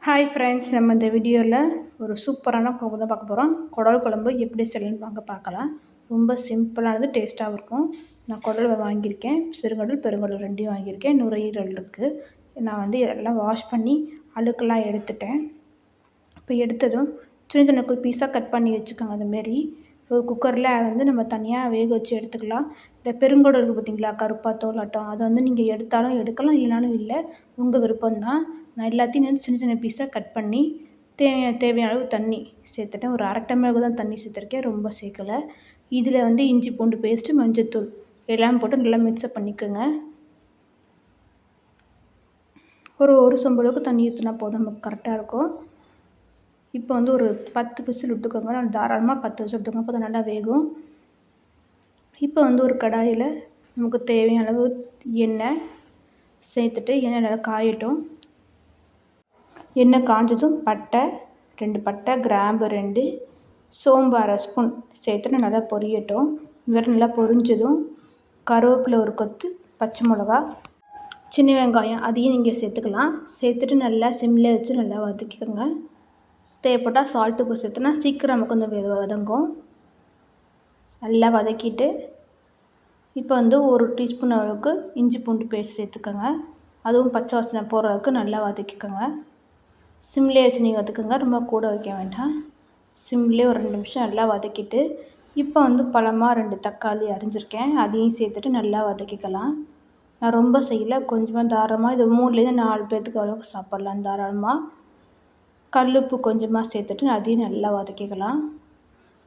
Hi friends, நம்ம இந்த வீடியோவில் ஒரு சூப்பரான குழம்பு தான் பார்க்க போகிறோம். குடல் குழம்பு எப்படி செய்யலாம்னு வாங்க பார்க்கலாம். ரொம்ப சிம்பிளானது, டேஸ்ட்டாகவும் இருக்கும். நான் குடல் வாங்கியிருக்கேன், சிறுகுடல் பெருங்குடல் ரெண்டையும் வாங்கியிருக்கேன். நுரையீரல் இருக்குது. நான் எல்லாம் வாஷ் பண்ணி அழுக்கெல்லாம் எடுத்துட்டேன். இப்போ எடுத்ததும் சின்ன சின்ன பீஸாக கட் பண்ணி வச்சுக்கோங்க. அதுமாரி ஒரு குக்கரில் நம்ம தனியாக வேக வச்சு எடுத்துக்கலாம். இந்த பெருங்குடல் இருக்குது பார்த்திங்களா, கருப்பாக தோலாட்டம், அதை நீங்கள் எடுத்தாலும் எடுக்கலாம், இல்லைனாலும் இல்லை, உங்கள் விருப்பம்தான். நான் எல்லாத்தையும் சின்ன சின்ன பீஸாக கட் பண்ணி தேவையான அளவு தண்ணி சேர்த்துட்டேன். ஒரு அரை டம்ளருக்கு தான் தண்ணி சேர்த்துருக்கேன், ரொம்ப சேர்க்கலை. இதில் இஞ்சி பூண்டு பேஸ்ட்டு, மஞ்சத்தூள் எல்லாம் போட்டு நல்லா மிக்ஸ்அப் பண்ணிக்கோங்க. ஒரு சொம்பு அளவுக்கு தண்ணி ஊற்றினா போதும், நமக்கு கரெக்டாக இருக்கும். இப்போ ஒரு 10 விசில் விட்டுக்கோங்க. நான் தாராளமாக 10 விசில் விட்டுக்கோங்க, அப்போ தான் நல்லா வேகும். இப்போ ஒரு கடாயில் நமக்கு தேவையான அளவு எண்ணெய் சேர்த்துட்டு எண்ணெய் நல்லா காயட்டும். எண்ணெய் காஞ்சதும் பட்டை 2 பட்டை, கிராம்பு 2, சோம்பு அரை ஸ்பூன் சேர்த்துட்டு நல்லா பொரியட்டும். இது நல்லா பொரிஞ்சதும் கருவேப்பிலை ஒரு கொத்து, பச்சை மிளகா, சின்ன வெங்காயம் அதையும் நீங்கள் சேர்த்துக்கலாம். சேர்த்துட்டு நல்லா சிம்மில் வச்சு நல்லா வதக்கிக்கோங்க. தேவைப்பட்டால் சால்ட்டு உப்பு சேர்த்துனா சீக்கிரம் நமக்கு வதங்கும். நல்லா வதக்கிட்டு இப்போ 1 டீஸ்பூன் அளவுக்கு இஞ்சி பூண்டு பேஸ்ட் சேர்த்துக்கோங்க. அதுவும் பச்சை வாசனை போகிற அளவுக்கு நல்லா வதக்கிக்கோங்க. சிம்லேயே வச்சு நீங்கள் வதக்குங்க, ரொம்ப கூட வைக்க வேண்டாம். சிம்லேயே ஒரு 2 நிமிஷம் நல்லா வதக்கிட்டு இப்போ பழமாக 2 தக்காளி அரிஞ்சிருக்கேன், அதையும் சேர்த்துட்டு நல்லா வதக்கிக்கலாம். நான் ரொம்ப செய்யலை, கொஞ்சமாக தாராளமாக, இது 3லேருந்து 4 பேர்த்துக்கு அளவுக்கு சாப்பிட்லாம் தாராளமாக. கல்லுப்பு கொஞ்சமாக சேர்த்துட்டு அதையும் நல்லா வதக்கிக்கலாம்.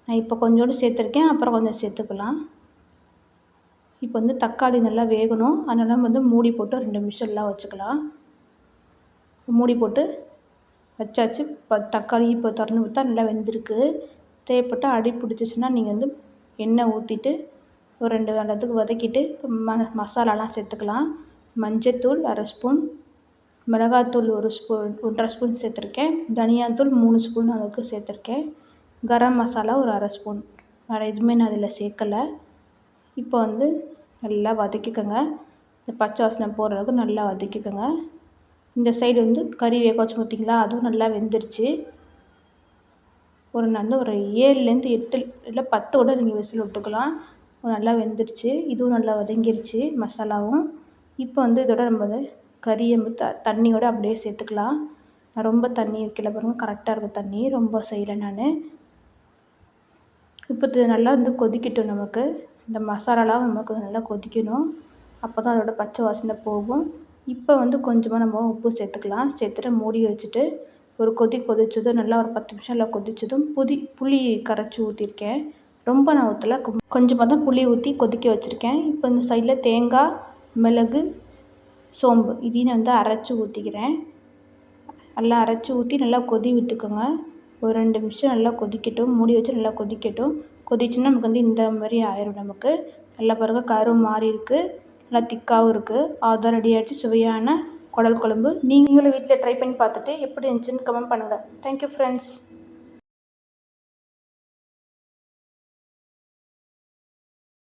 நான் இப்போ கொஞ்சோண்டு சேர்த்துருக்கேன், அப்புறம் கொஞ்சம் சேர்த்துக்கலாம். இப்போ தக்காளி நல்லா வேகணும், அதனால் மூடி போட்டு 2 நிமிஷம் எல்லாம் வச்சுக்கலாம். மூடி போட்டு வச்சாச்சு. தக்காளி இப்போ திறந்து பார்த்தா நல்லா வெந்திருக்கு. தேவைப்பட்டால் அடி பிடிச்சிச்சின்னா நீங்கள் எண்ணெய் ஊற்றிட்டு ஒரு 2 வெள்ளத்துக்கு வதக்கிட்டு மசாலாலாம் சேர்த்துக்கலாம். மஞ்சத்தூள் அரை ஸ்பூன், மிளகாத்தூள் 1 ஸ்பூன், 1.5 ஸ்பூன் சேர்த்துருக்கேன். தனியாத்தூள் 3 ஸ்பூன் அளவுக்கு சேர்த்துருக்கேன். கரம் மசாலா ஒரு அரை ஸ்பூன். வேறு எதுவுமே நான் அதில் சேர்க்கலை. இப்போ நல்லா வதக்கிக்கோங்க. இந்த பச்சை வாசனை போகிற அளவுக்கு நல்லா வதக்கிக்கோங்க. இந்த சைடு கறி வேக வச்சு பார்த்திங்களா, அதுவும் நல்லா வெந்துருச்சு. ஒரு 7லேருந்து 8 இல்லை 10 கூட நீங்கள் விசில் விட்டுக்கலாம். நல்லா வெந்துருச்சு. இதுவும் நல்லா வதங்கிருச்சு மசாலாவும். இப்போ இதோட நம்ம கறியை தண்ணியோடு அப்படியே சேர்த்துக்கலாம். நான் ரொம்ப தண்ணி வைக்கல பாருங்கள், கரெக்டாக இருக்கும் தண்ணி, ரொம்ப செய்யலை நான். இப்போ நல்லா கொதிக்கட்டும். நமக்கு இந்த மசாலாலாம் நமக்கு நல்லா கொதிக்கணும், அப்போ தான் அதோட பச்சை வாசனை போகும். இப்போ கொஞ்சமாக நம்ம உப்பு சேர்த்துக்கலாம். சேர்த்துட்டு மூடி வச்சுட்டு ஒரு கொதிச்சதும் நல்லா ஒரு 10 நிமிஷம் நல்லா கொதிச்சதும் புளி கரைச்சி ஊற்றிருக்கேன். ரொம்ப நான் ஊற்றலை, கொஞ்சமாக தான் புளி ஊற்றி கொதிக்க வச்சுருக்கேன். இப்போ இந்த சைடில் தேங்காய், மிளகு, சோம்பு இதையும் நான் அரைச்சி ஊற்றிக்கிறேன். நல்லா அரைச்சி ஊற்றி நல்லா கொதி விட்டுக்கோங்க. ஒரு 2 நிமிஷம் நல்லா கொதிக்கட்டும், மூடி வச்சு நல்லா கொதிக்கட்டும். கொதிச்சுன்னா நமக்கு இந்த மாதிரி ஆயிரும். நமக்கு நல்லா பாருங்கள், கரு மாறி இருக்குது, நல்லா திக்காகவும் இருக்குது. அதான் ரெடி ஆகிடுச்சு சுவையான குடல் குழம்பு. நீங்களும் வீட்டில் ட்ரை பண்ணி பார்த்துட்டு எப்படி இருந்துச்சுன்னு கமெண்ட் பண்ணுங்கள். Thank you friends.